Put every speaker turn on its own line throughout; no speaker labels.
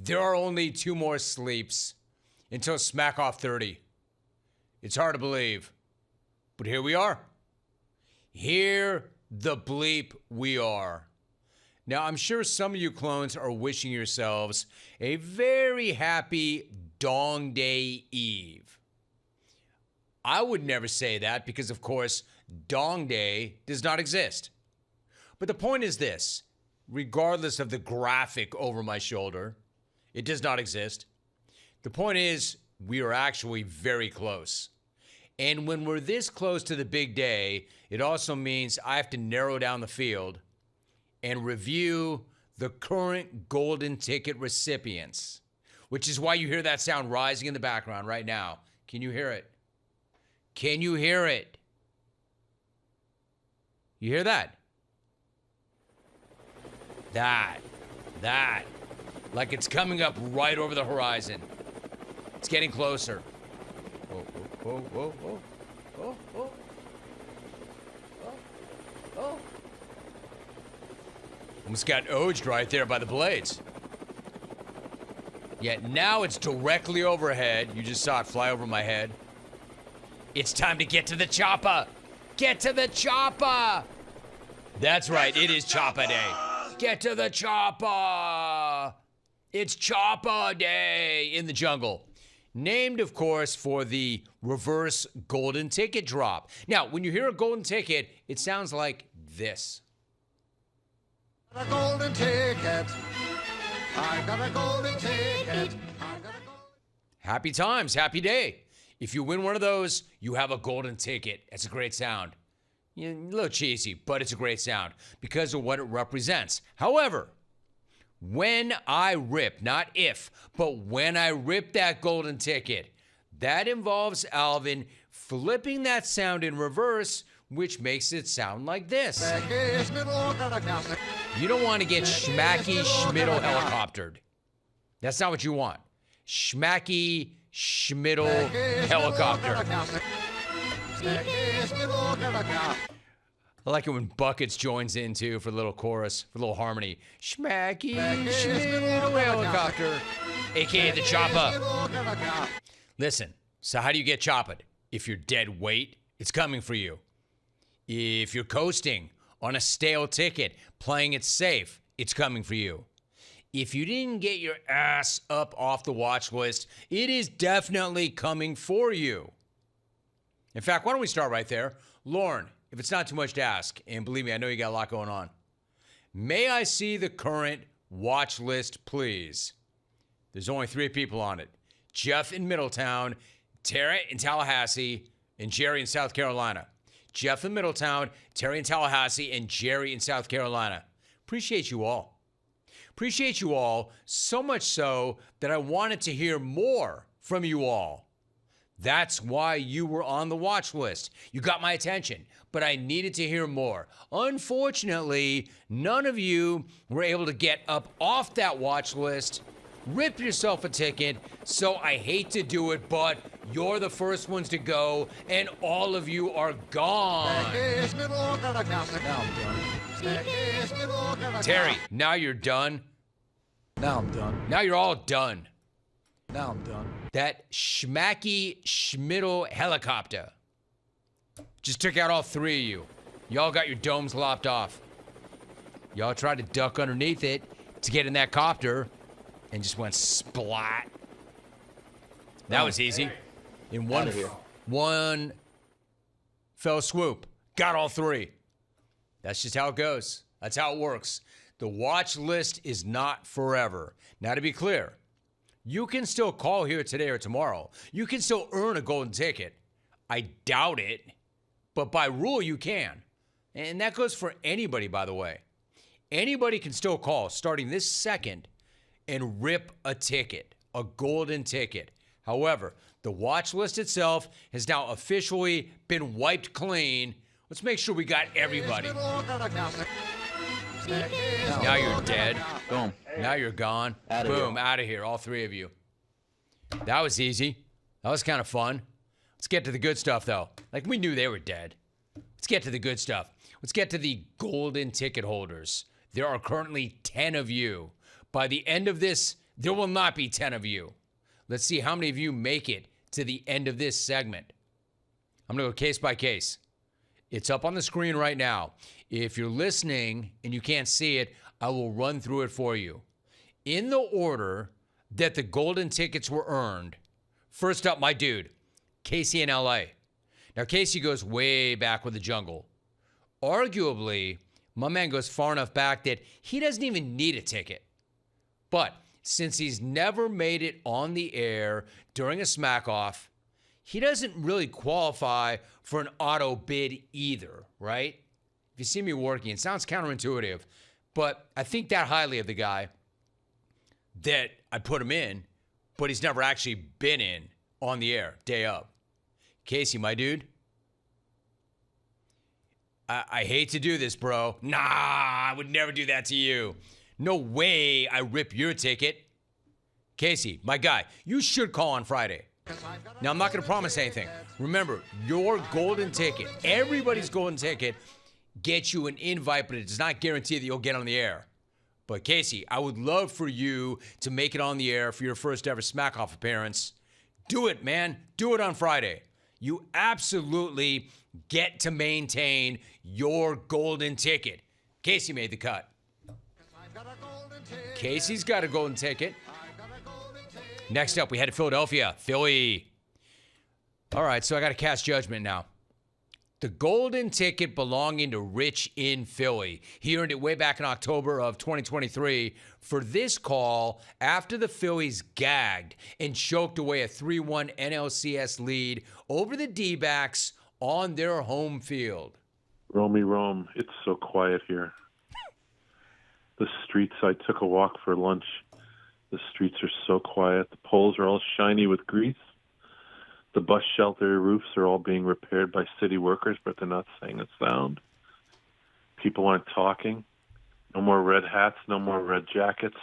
There are only 2 more sleeps until Smack Off 30. It's hard to believe, but here we are. Here the bleep we are. Now, I'm sure some of you clones are wishing yourselves a very happy Dong Day Eve. I would never say that because, of course, Dong Day does not exist. But the point is this, regardless of the graphic over my shoulder, it does not exist. The point is, we are actually very close. And when we're this close to the big day, it also means I have to narrow down the field and review the current golden ticket recipients, which is why you hear that sound rising in the background right now. Can you hear it? Can you hear it? You hear that? That. Like it's coming up right over the horizon. It's getting closer. Oh. Almost got oged right there by the blades. Yet now it's directly overhead. You just saw it fly over my head. It's time to get to the CHOPPA. Get to the CHOPPA. That's right, it is CHOPPA Day. Get to the CHOPPA. It's CHOPPA Day in the jungle. Named, of course, for the reverse golden ticket drop. Now, when you hear a golden ticket, it sounds like this.
A golden ticket. I got a golden ticket.
Happy times, happy day. If you win one of those, you have a golden ticket. That's a great sound. A little cheesy, but it's a great sound because of what it represents. However, when I rip, not if, but when I rip that golden ticket, that involves Alvin flipping that sound in reverse, which makes it sound like this. You don't want to get schmacky schmiddle helicoptered. That's not what you want. Schmacky schmiddle helicopter. I like it when Buckets joins in too for a little chorus, for a little harmony. Schmacky schmiddle helicopter, aka the CHOPPA. Listen, so how do you get chopped? If you're dead weight, it's coming for you. If you're coasting on a stale ticket, playing it safe, it's coming for you. If you didn't get your ass up off the watch list, it is definitely coming for you. In fact, why don't we start right there? Lauren, if it's not too much to ask, and believe me, I know you got a lot going on. May I see the current watch list, please? There's only 3 people on it. Jeff in Middletown, Tara in Tallahassee, and Jerry in South Carolina. Jeff in Middletown, Terry in Tallahassee, and Jerry in South Carolina. Appreciate you all. Appreciate you all, so much so that I wanted to hear more from you all. That's why you were on the watch list. You got my attention, but I needed to hear more. Unfortunately, none of you were able to get up off that watch list, rip yourself a ticket, so I hate to do it, but you're the first ones to go, and all of you are gone. Now I'm done. Terry, now you're done.
Now I'm done.
Now you're all done.
Now I'm done.
That schmacky schmiddle helicopter just took out all 3 of you. Y'all got your domes lopped off. Y'all tried to duck underneath it to get in that copter and just went splat. That was easy. In one fell swoop. Got all 3. That's just how it goes. That's how it works. The watch list is not forever. Now, to be clear, you can still call here today or tomorrow. You can still earn a golden ticket. I doubt it, but by rule you can. And that goes for anybody, by the way. Anybody can still call starting this second and rip a ticket, a golden ticket. However, the watch list itself has now officially been wiped clean. Let's make sure we got everybody. Now you're dead.
Boom.
Now you're gone. Boom, out of here, all 3 of you. That was easy. That was kind of fun. Let's get to the good stuff, though. Like, we knew they were dead. Let's get to the good stuff. Let's get to the golden ticket holders. There are currently 10 of you. By the end of this There will not be 10 of you. Let's see how many of you make it to the end of this segment. I'm going to go case by case. It's up on the screen right now. If you're listening and you can't see it, I will run through it for you. In the order that the golden tickets were earned, first up, my dude, Casey in LA. Now, Casey goes way back with the jungle. Arguably, my man goes far enough back that he doesn't even need a ticket. But since he's never made it on the air during a smack off, he doesn't really qualify for an auto bid either, right? If you see me working, it sounds counterintuitive, but I think that highly of the guy that I put him in, but he's never actually been in on the air, day of. Casey, my dude, I hate to do this, bro. Nah, I would never do that to you. No way I rip your ticket. Casey, my guy, you should call on Friday. Now, I'm not going to promise anything. Remember, your golden ticket, everybody's golden ticket, gets you an invite, but it does not guarantee that you'll get on the air. But Casey, I would love for you to make it on the air for your first ever Smack Off appearance. Do it, man. Do it on Friday. You absolutely get to maintain your golden ticket. Casey made the cut. Casey's got a golden ticket. Next up, we head to Philadelphia. Philly. All right, so I got to cast judgment now. The golden ticket belonging to Rich in Philly. He earned it way back in October of 2023 for this call after the Phillies gagged and choked away a 3-1 NLCS lead over the D-backs on their home field.
Romy Rome, it's so quiet here. The streets, I took a walk for lunch. The streets are so quiet. The poles are all shiny with grease. The bus shelter roofs are all being repaired by city workers, but they're not saying a sound. People aren't talking. No more red hats, no more red jackets.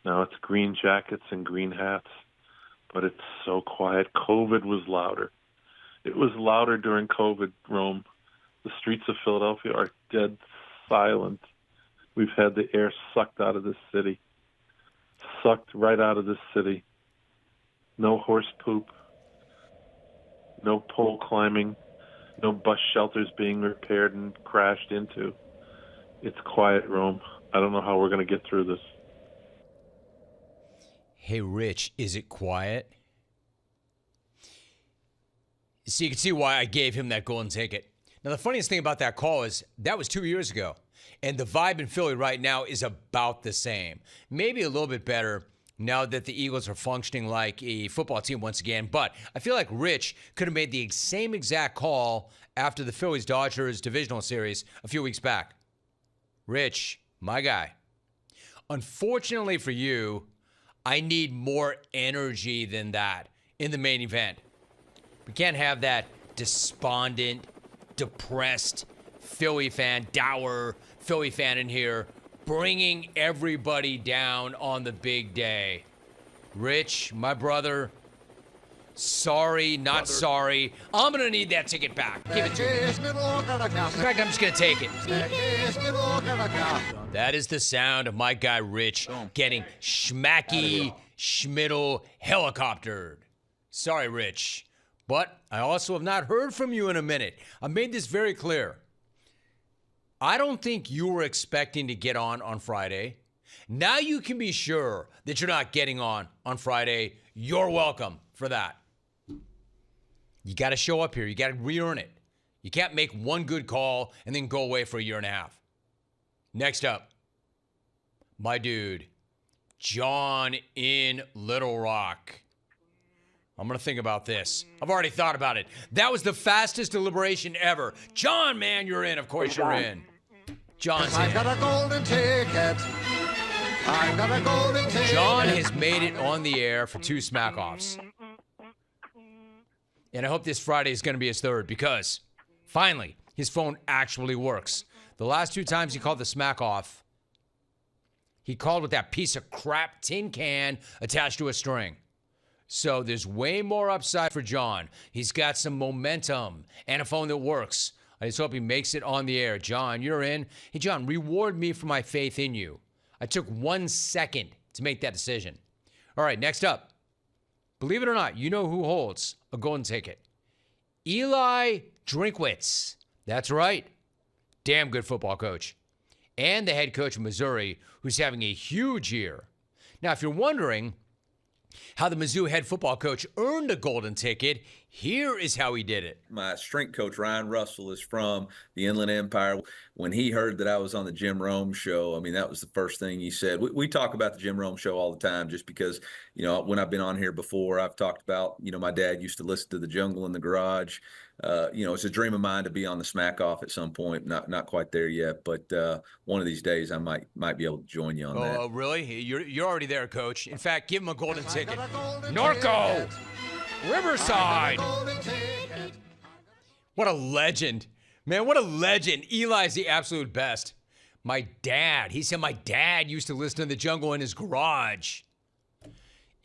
Now it's green jackets and green hats. But it's so quiet. COVID was louder. It was louder during COVID, Rome. The streets of Philadelphia are dead silent. We've had the air sucked out of this city. Sucked right out of this city. No horse poop. No pole climbing. No bus shelters being repaired and crashed into. It's quiet, Rome. I don't know how we're going to get through this.
Hey, Rich, is it quiet? So you can see why I gave him that golden ticket. Now, the funniest thing about that call is that was 2 years ago. And the vibe in Philly right now is about the same. Maybe a little bit better now that the Eagles are functioning like a football team once again. But I feel like Rich could have made the same exact call after the Phillies-Dodgers divisional series a few weeks back. Rich, my guy. Unfortunately for you, I need more energy than that in the main event. We can't have that despondent, depressed Philly fan, dour Philly fan in here, bringing everybody down on the big day. Rich, my brother, sorry, not sorry. I'm going to need that ticket back. Give it to me. In fact, I'm just going to take it. That is the sound of my guy Rich getting schmacky, schmiddle helicoptered. Sorry, Rich. But I also have not heard from you in a minute. I made this very clear. I don't think you were expecting to get on Friday. Now you can be sure that you're not getting on Friday. You're welcome for that. You got to show up here. You got to re-earn it. You can't make one good call and then go away for a year and a half. Next up, my dude, John in Little Rock. I'm going to think about this. I've already thought about it. That was the fastest deliberation ever. John, man, you're in. Of course you're in. John's
I've
in.
got a golden ticket. I've got a golden ticket.
John has made it on the air for 2 smack-offs. And I hope this Friday is going to be his third because, finally, his phone actually works. The last 2 times he called the smack-off, he called with that piece of crap tin can attached to a string. So there's way more upside for John. He's got some momentum and a phone that works. I just hope he makes it on the air. John, you're in. Hey, John, reward me for my faith in you. I took 1 second to make that decision. All right, next up. Believe it or not, you know who holds a golden ticket. Eli Drinkwitz. That's right. Damn good football coach. And the head coach of Missouri, who's having a huge year. Now, if you're wondering how the Mizzou head football coach earned a golden ticket, here is how he did it.
My strength coach, Ryan Russell, is from the Inland Empire. When he heard that I was on the Jim Rome show, I mean, that was the first thing he said. We talk about the Jim Rome show all the time just because, you know, when I've been on here before, I've talked about, you know, my dad used to listen to The Jungle in the Garage. You know, it's a dream of mine to be on the Smack Off at some point. Not quite there yet, but one of these days I might be able to join you on that.
Oh, really? You're already there, Coach. In fact, give him a golden ticket. Norco! Riverside! What a legend. Man, what a legend. Eli's the absolute best. My dad, he said my dad used to listen to The Jungle in his garage.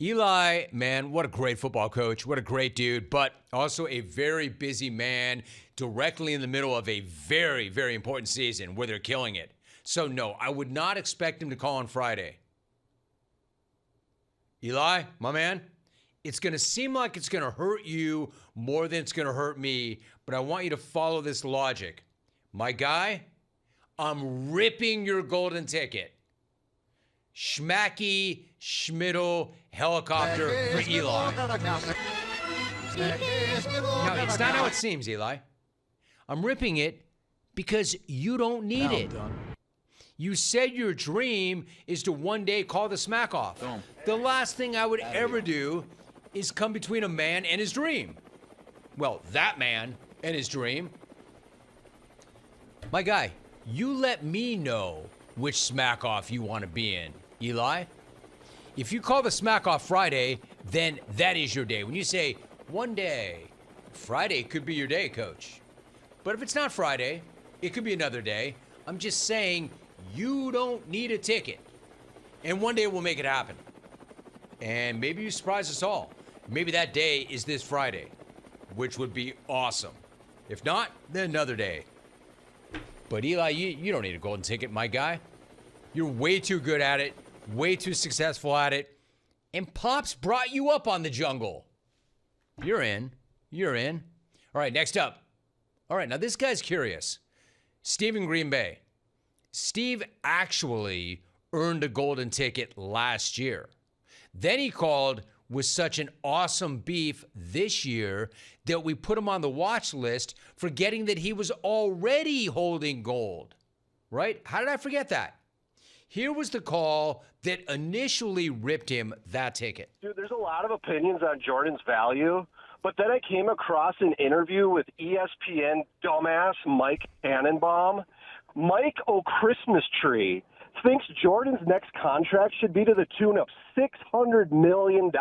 Eli, man, what a great football coach. What a great dude, but also a very busy man directly in the middle of a very, very important season where they're killing it. So, no, I would not expect him to call on Friday. Eli, my man, it's going to seem like it's going to hurt you more than it's going to hurt me, but I want you to follow this logic. My guy, I'm ripping your golden ticket. Schmacky, Schmiddle, helicopter for Eli. No, it's not how it seems, Eli. I'm ripping it because you don't need it. You said your dream is to one day call the Smack Off. The last thing I would ever do is come between a man and his dream. Well, that man and his dream. My guy, you let me know which Smack Off you want to be in, Eli. If you call the Smack Off Friday, then that is your day. When you say one day, Friday could be your day, Coach. But if it's not Friday, it could be another day. I'm just saying you don't need a ticket. And one day we'll make it happen. And maybe you surprise us all. Maybe that day is this Friday, which would be awesome. If not, then another day. But Eli, you don't need a golden ticket, my guy. You're way too good at it, way too successful at it. And Pops brought you up on The Jungle. You're in. You're in. All right, next up. All right, now this guy's curious. Steve in Green Bay. Steve actually earned a golden ticket last year. Then he called with such an awesome beef this year that we put him on the watch list, forgetting that he was already holding gold. Right? How did I forget that? Here was the call that initially ripped him that ticket.
Dude, there's a lot of opinions on Jordan's value, but then I came across an interview with ESPN dumbass Mike Tannenbaum. Mike O'Christmas Tree thinks Jordan's next contract should be to the tune of $600 million,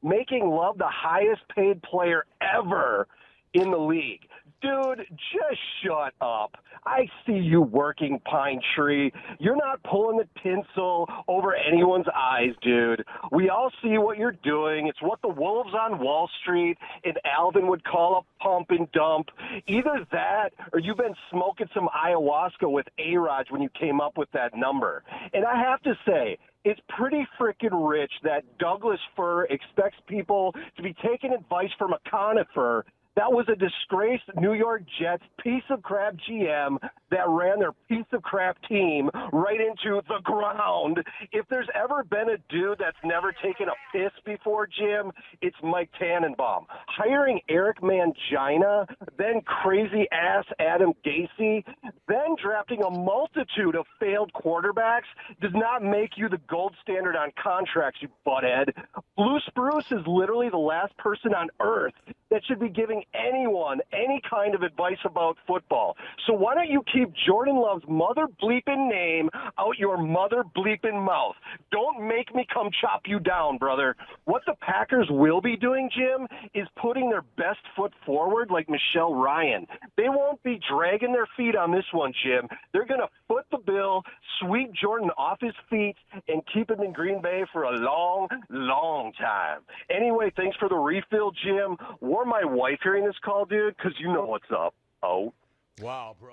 making Love the highest paid player ever in the league. Dude, just shut up. I see you working, Pine Tree. You're not pulling the tinsel over anyone's eyes, dude. We all see what you're doing. It's what the wolves on Wall Street and Alvin would call a pump and dump. Either that or you've been smoking some ayahuasca with A-Rod when you came up with that number. And I have to say, it's pretty freaking rich that Douglas Fir expects people to be taking advice from a conifer that was a disgraced New York Jets piece of crap GM that ran their piece of crap team right into the ground. If there's ever been a dude that's never taken a piss before, Jim, it's Mike Tannenbaum. Hiring Eric Mangina, then crazy-ass Adam Gase, then drafting a multitude of failed quarterbacks does not make you the gold standard on contracts, you butthead. Blue Spruce is literally the last person on earth that should be giving anyone any kind of advice about football. So why don't you keep Jordan Love's mother bleeping name out your mother bleeping mouth? Don't make me come chop you down, brother. What the Packers will be doing, Jim, is putting their best foot forward like Michelle Ryan. They won't be dragging their feet on this one, Jim. They're going to foot the bill, sweep Jordan off his feet, and keep him in Green Bay for a long, long time. Anyway, thanks for the refill, Jim. War my wife hearing this call, dude, because you know what's up. Oh.
Wow, bro.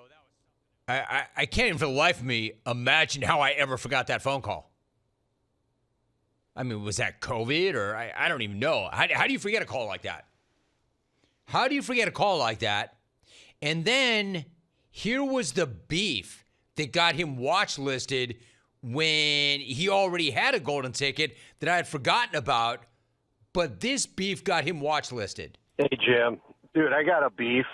That was I can't even for the life of me imagine how I ever forgot that phone call. I mean, was that COVID or I don't even know. How do you forget a call like that? How do you forget a call like that? And then here was the beef that got him watch listed when he already had a golden ticket that I had forgotten about. But this beef got him watch listed.
Hey, Jim. Dude, I got a beef.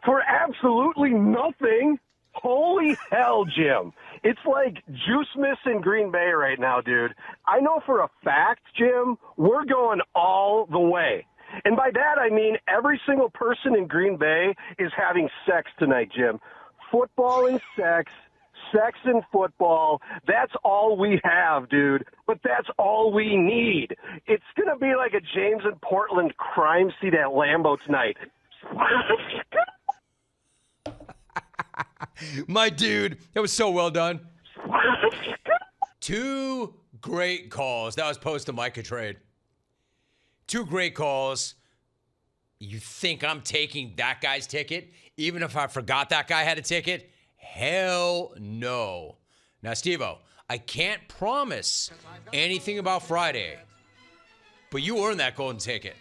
For absolutely nothing. Holy hell, Jim. It's like Juice Miss in Green Bay right now, dude. I know for a fact, Jim, we're going all the way. And by that, I mean every single person in Green Bay is having sex tonight, Jim. Football and sex, sex and football. That's all we have, dude. But that's all we need. It's going to be like a James and Portland crime scene at Lambeau tonight.
My dude, that was so well done. 2 great calls. That was post to Micah trade. 2 great calls. You think I'm taking that guy's ticket, even if I forgot that guy had a ticket? Hell no. Now, Steve-O, I can't promise anything about Friday, but you earned that golden ticket,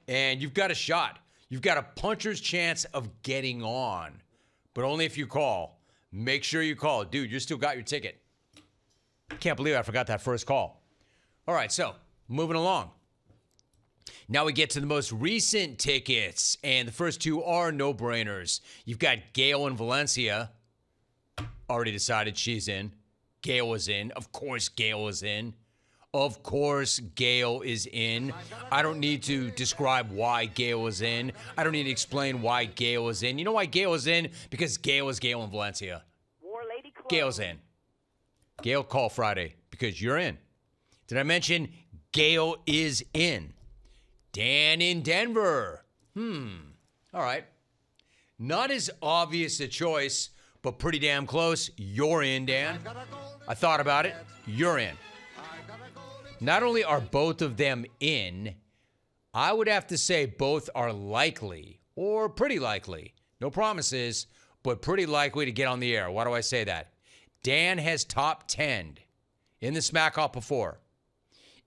and you've got a shot. You've got a puncher's chance of getting on, but only if you call. Make sure you call. Dude, you still got your ticket. Can't believe I forgot that first call. All right, so moving along. Now we get to the most recent tickets, and the first 2 are no-brainers. You've got Gail in Valencia. Already decided she's in. Gail was in. Of course Gail is in. Of course Gail is in. I don't need to describe why Gail is in. I don't need to explain why Gail is in. You know why Gail is in? Because Gail is Gail in Valencia. Gail's in. Gail, call Friday because you're in. Did I mention Gail is in? Dan in Denver. All right. Not as obvious a choice, but pretty damn close. You're in, Dan. I thought about it. You're in. Not only are both of them in, I would have to say both are likely, or pretty likely. No promises, but pretty likely to get on the air. Why do I say that? Dan has top 10 in the Smack Off before.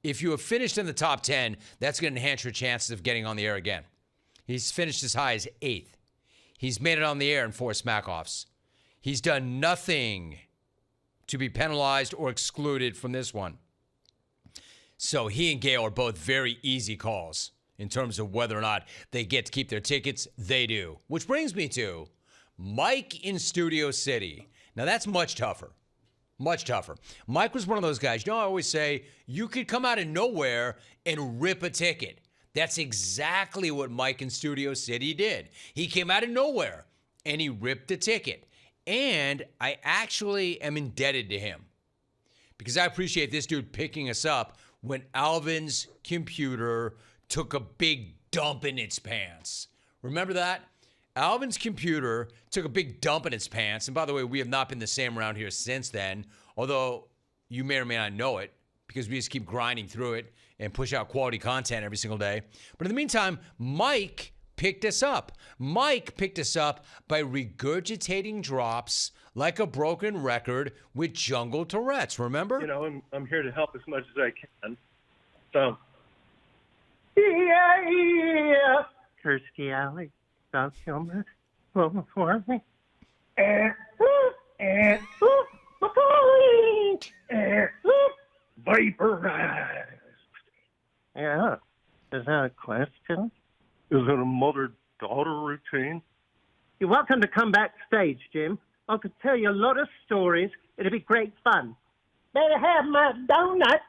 If you have finished in the top 10, that's going to enhance your chances of getting on the air again. He's finished as high as 8th. He's made it on the air in 4 Smack-Offs. He's done nothing to be penalized or excluded from this one. So he and Gail are both very easy calls in terms of whether or not they get to keep their tickets. They do. Which brings me to Mike in Studio City. Now, that's much tougher. Much tougher. Mike was one of those guys. You know, I always say you could come out of nowhere and rip a ticket. That's exactly what Mike in Studio City did. He came out of nowhere and he ripped a ticket. And I actually am indebted to him because I appreciate this dude picking us up when Alvin's computer took a big dump in its pants. Remember that? Alvin's computer took a big dump in its pants. And by the way, we have not been the same around here since then, although you may or may not know it because we just keep grinding through it and push out quality content every single day. But in the meantime, Mike picked us up. Mike picked us up by regurgitating drops like a broken record with jungle Tourette's. Remember?
You know, I'm here to help as much as I can. So, yeah. Kirstie Alley, South Kilmer, for me. Vaporized. Yeah. Is that a question? Is it a mother-daughter routine?
You're welcome to come backstage, Jim. I could tell you a lot of stories. It'll be great fun. Better have my donut.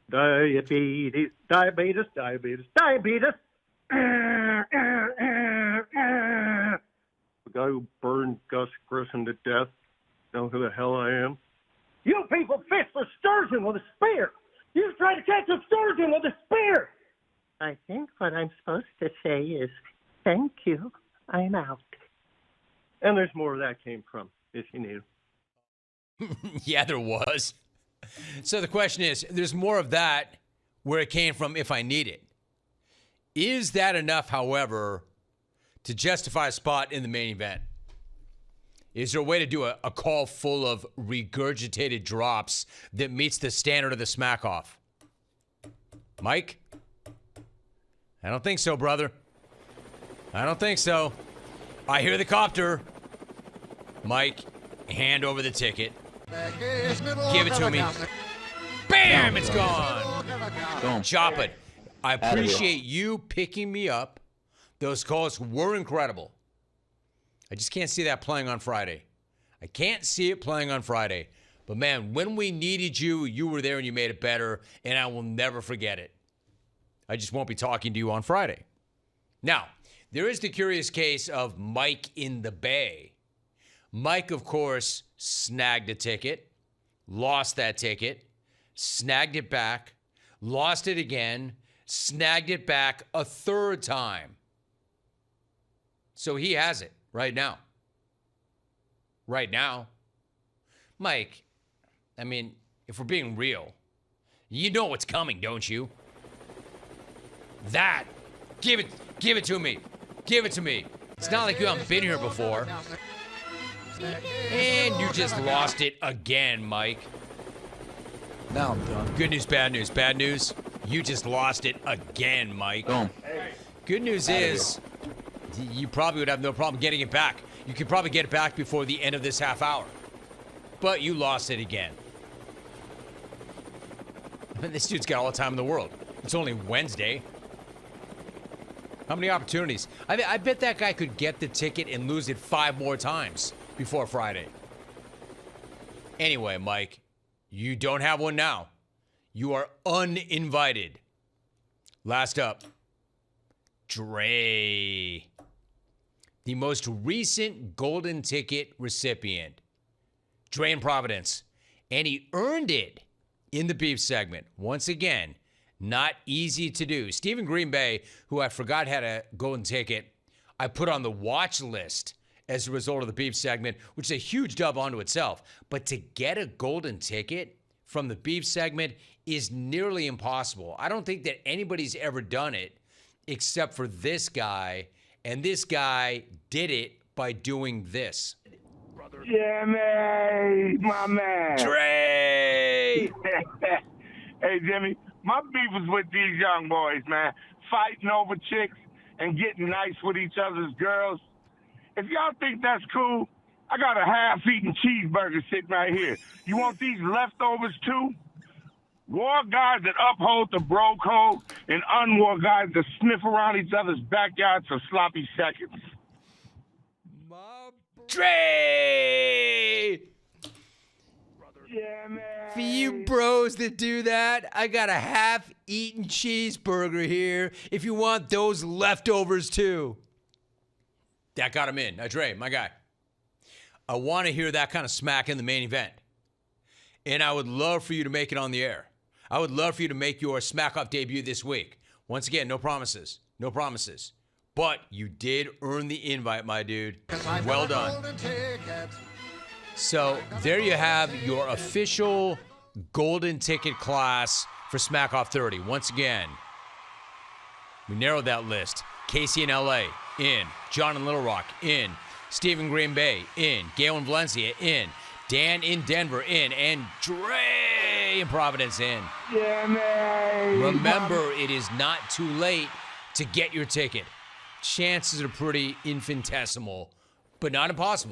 Diabetes, diabetes, diabetes, diabetes. The guy who burned Gus Grissom to death. Know who the hell I am?
You people fish for sturgeon with a spear. You try to catch a sturgeon with a spear. I think what I'm supposed to say is, thank you, I'm out.
And there's more where that came from, if you need.
Yeah, there was. So the question is, there's more of that where it came from if I need it. Is that enough, however, to justify a spot in the main event? Is there a way to do a call full of regurgitated drops that meets the standard of the Smack Off? Mike? I don't think so, brother. I don't think so. I hear the copter. Mike, hand over the ticket. Give it to me. Bam! It's gone.
Boom.
Chop it. I appreciate you picking me up. Those calls were incredible. I just can't see that playing on Friday. I can't see it playing on Friday. But, man, when we needed you, you were there and you made it better, and I will never forget it. I just won't be talking to you on Friday. Now, there is the curious case of Mike in the Bay. Mike, of course, snagged a ticket, lost that ticket, snagged it back, lost it again, snagged it back a third time. So he has it right now. Right now. Mike, I mean, if we're being real, you know what's coming, don't you? That. Give it to me. Give it to me. It's not like you haven't been here before. And you just lost it again, Mike.
Now I'm done.
Good news, bad news. Bad news, you just lost it again, Mike.
Boom.
Good news is you probably would have no problem getting it back. You could probably get it back before the end of this half hour. But you lost it again. I mean, this dude's got all the time in the world. It's only Wednesday. How many opportunities? I bet that guy could get the ticket and lose it 5 more times before Friday. Anyway, Mike, you don't have one now. You are uninvited. Last up, Dre. The most recent golden ticket recipient. Dre in Providence. And he earned it in the beef segment. Once again, not easy to do. Stephen Green Bay, who I forgot had a golden ticket, I put on the watch list as a result of the beef segment, which is a huge dub onto itself. But to get a golden ticket from the beef segment is nearly impossible. I don't think that anybody's ever done it except for this guy. And this guy did it by doing this.
Yeah, man, my man.
Dre!
Hey, Jimmy, my beef was with these young boys, man. Fighting over chicks and getting nice with each other's girls. If y'all think that's cool, I got a half-eaten cheeseburger sitting right here. You want these leftovers too? War guys that uphold the bro code and unwar guys that sniff around each other's backyards for sloppy seconds.
Dre!
Yeah, man.
For you bros that do that, I got a half-eaten cheeseburger here if you want those leftovers too. That got him in. Now, Dre, my guy, I want to hear that kind of smack in the main event. And I would love for you to make it on the air. I would love for you to make your Smack Off debut this week. Once again, no promises. No promises. But you did earn the invite, my dude. Well done. So there you have your official golden ticket class for Smack Off 30. Once again, we narrowed that list. Casey in LA, in. John in Little Rock, in. Stephen Green Bay, in. Gail in Valencia, in. Dan in Denver, in. And Dre in Providence, in.
Yeah, man.
Remember, it is not too late to get your ticket. Chances are pretty infinitesimal, but not impossible.